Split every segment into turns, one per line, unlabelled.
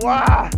와!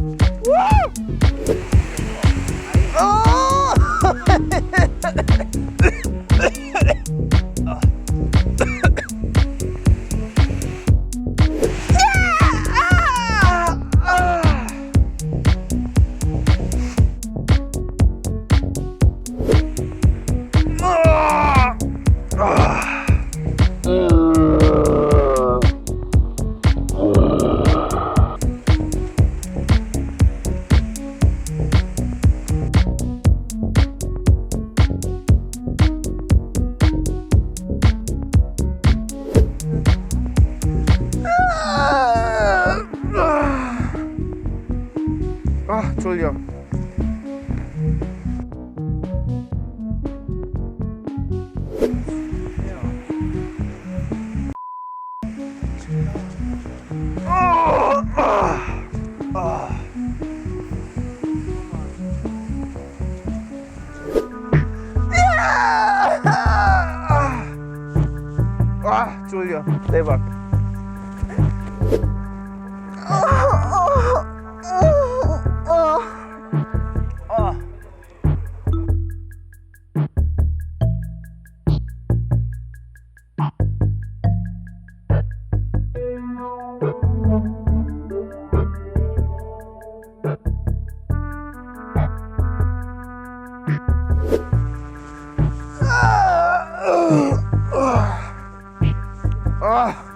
졸려. 졸려. 대박.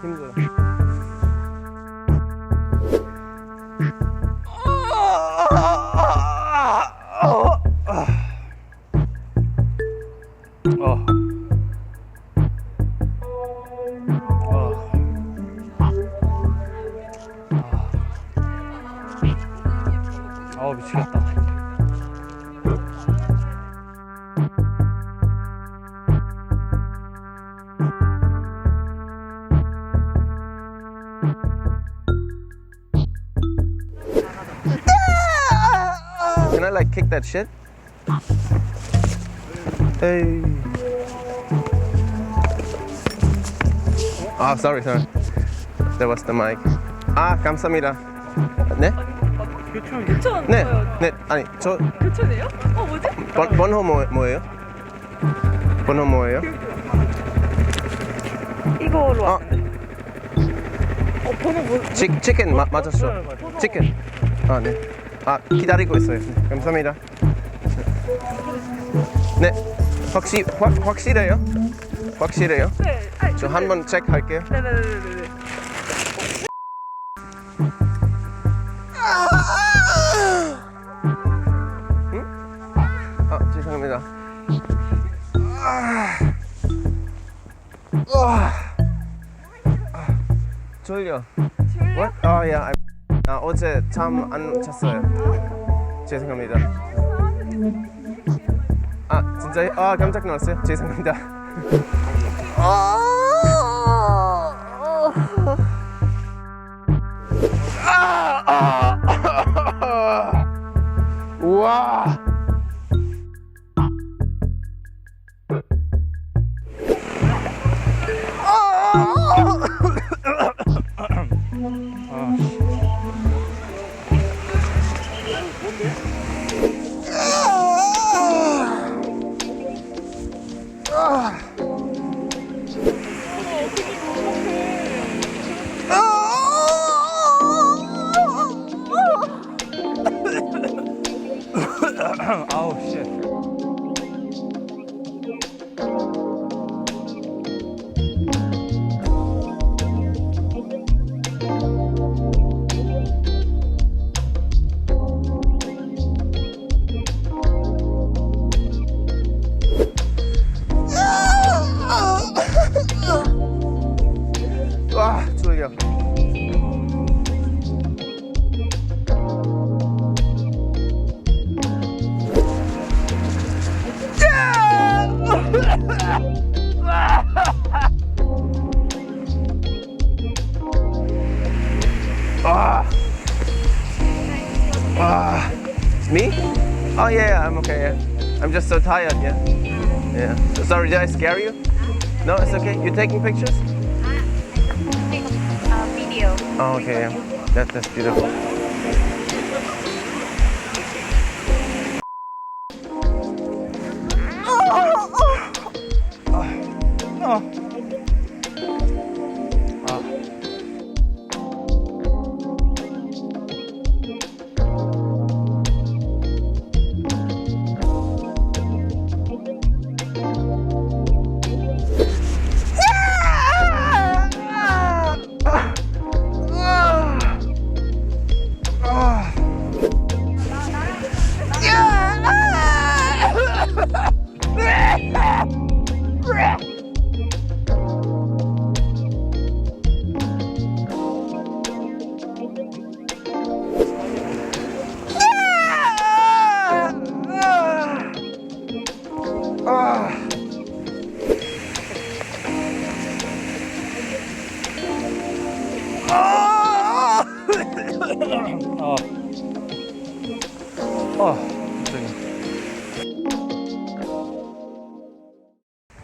힘들어. 미치겠다. Can I like kick that shit? Hey. Sorry. That was the mic. 감사합니다. 네?
교촌.
네. 아니, 저
교촌이에요? 뭐지?
번호 뭐예요? 번호 뭐예요?
이거로 왔는데. 번호 뭐?
치킨 맞았어. 치킨. 네. 기다리고 있어요. 네, 감사합니다. 네. 확실해요? 확실해요?
네.
저 한번 체크할게요.
네네네네.
죄송합니다. 졸려. What? Yeah. 어제 잠 안 잤어요. 죄송합니다. 진짜요? 깜짝 놀랐어요. 죄송합니다. 우와.
아우 씨.
졸려. Me? Oh yeah, I'm okay. Yeah. I'm just so tired. Yeah. So sorry, did I scare you? No, it's okay. You taking pictures?
Take a video.
Oh, okay. Yeah. That's beautiful.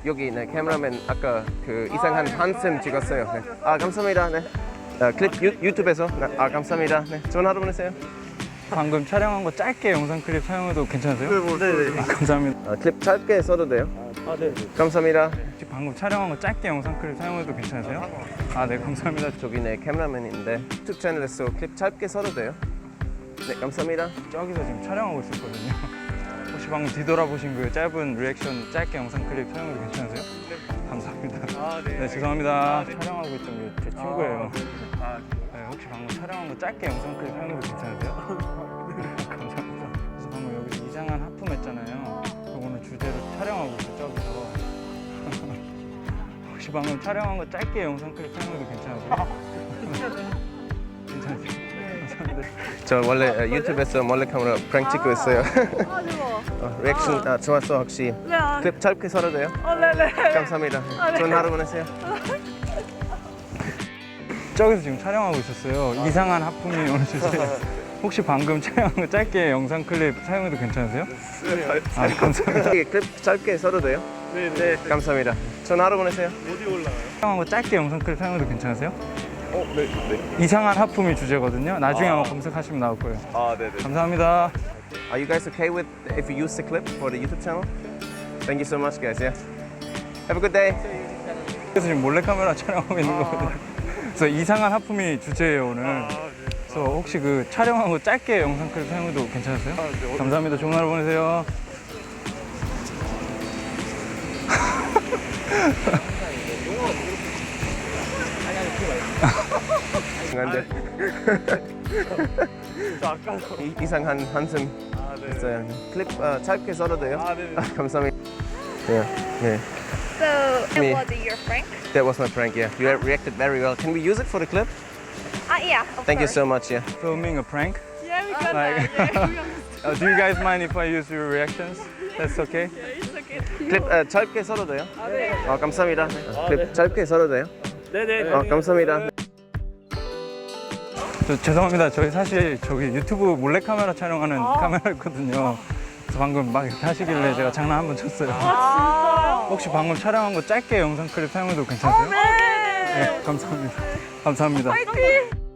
여기 네 카메라맨 아까 그 이상한 한숨 찍었어요. 네. 아 감사합니다. 네. 클립 유튜브에서 감사합니다. 네. 좋은 하루 보내세요.
방금 촬영한 거 짧게 영상 클립 사용해도 괜찮으세요? 네. 감사합니다.
클립 짧게 써도 돼요?
네.
감사합니다.
혹시 방금 촬영한 거 짧게 영상 클립 사용해도 괜찮으세요? 네, 감사합니다.
저기 네 카메라맨인데 유튜브 채널에서 클립 짧게 써도 돼요? 네 감사합니다.
저기서 지금 촬영하고 있었거든요. 혹시 방금 뒤돌아보신 그 짧은 리액션 짧게 영상 클립 사용해도 괜찮으세요? 네. 감사합니다. 네, 죄송합니다. 촬영하고 있던 게 제 친구예요. 네, 혹시 방금 촬영한 거 짧게 영상 클립 사용해도 괜찮으세요? 감사합니다. 그래서 방금 여기서 이상한 하품 했잖아요. 오늘 주제로 촬영하고 있어 저기서. 혹시 방금 촬영한 거 짧게 영상 클립 사용해도 괜찮으세요? 괜찮으세요? 감사합니다.
저 원래 유튜브에서 몰래 카메라 프랭 찍고 있어요.
대박.
리액션 좋았어 혹시
네.
클립 짧게 써도 돼요?
네네.
감사합니다.
네.
좋은 하루 보내세요.
저기서 지금 촬영하고 있었어요. 이상한 하품이 오늘 주제. 혹시 방금 촬영한 거 짧게 영상 클립 사용해도 괜찮으세요? 네. 감사합니다.
여기 클립 짧게 써도 돼요? 네. 감사합니다. 좋은 하루 보내세요.
촬영한 거 짧게 영상 클립 사용해도 괜찮으세요?
네.
이상한 하품이 주제거든요. 나중에 한번 검색하시면 나올 거예요.
네네.
감사합니다.
Are you guys okay with if you use the clip for the YouTube channel? Thank you so much, guys. Yeah. Have a good day.
그래서 지금 몰래카메라 촬영하고 있는 거거든요. 그래서 이상한 하품이 주제예요 오늘. 그래서 혹시 그 촬영한 거 짧게 영상 클립 사용해도 괜찮으세요?
네.
감사합니다. 좋은 하루 보내세요.
근데 이상한 한숨 있어요. 클립 짧게 써도 돼요?
네네.
감사합니다. Yeah. Yeah.
So
Me.
it was your prank?
That was my prank. Yeah. You reacted very well. Can we use it for the clip?
Yeah, of
Thank you
course.
so much. Yeah.
Filming a prank.
Yeah, we got
Like-
that. Yeah, we got
Do you guys mind if I use your reactions? That's okay.
It's okay.
클립 짧게 써도 돼요?
네.
감사합니다. 클립 짧게 써도 돼요?
네네.
감사합니다.
저 죄송합니다. 저희 사실 저기 유튜브 몰래카메라 촬영하는 카메라였거든요. 그래서 방금 막 이렇게 하시길래 제가 장난 한번 쳤어요.
진짜요?
혹시 방금 촬영한 거 짧게 영상 클립 사용해도 괜찮으세요?
네.
네, 감사합니다. 감사합니다.
파이팅!